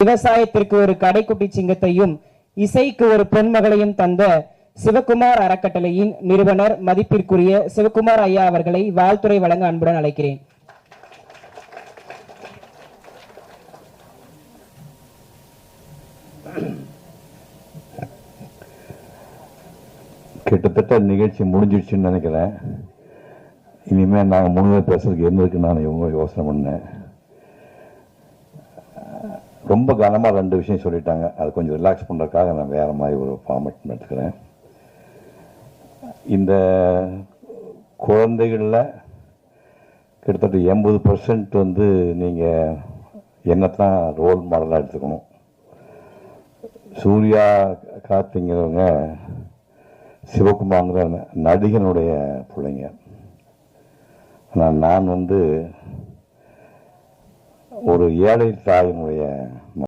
விவசாயத்திற்கு ஒரு கடைக்குட்டி சிங்கத்தையும் இசைக்கு ஒரு பொன்மகளையும் தந்த சிவகுமார் அறக்கட்டளையின் நிறுவனர் மதிப்பிற்குரிய சிவகுமார் ஐயா அவர்களை வாழ்த்துரை வழங்க அன்புடன் அழைக்கிறேன். கிட்டத்தட்ட நிகழ்ச்சி முடிஞ்சிடுச்சுன்னு நினைக்கிறேன். இனிமேல் நாங்கள் முழுமையாக பேசுறதுக்கு என்ன இருக்குன்னு நான் யோசனை பண்ணேன். ரொம்ப கனமாக 2 விஷயம் சொல்லிட்டாங்க. அது கொஞ்சம் ரிலாக்ஸ் பண்ணுறதுக்காக நான் வேறு மாதிரி ஒரு ஃபார்மேட் எடுத்துக்கிறேன். இந்த குழந்தைகளில் கிட்டத்தட்ட 80% வந்து நீங்கள் என்னத்தான் ரோல் மாடலாக எடுத்துக்கணும். சூர்யா கார்த்திங்கிறவங்க சிவகுமார்ங்கிற நடிகனுடைய பிள்ளைங்க. ஆனால் நான் வந்து ஒரு ஏழை தாயினுடைய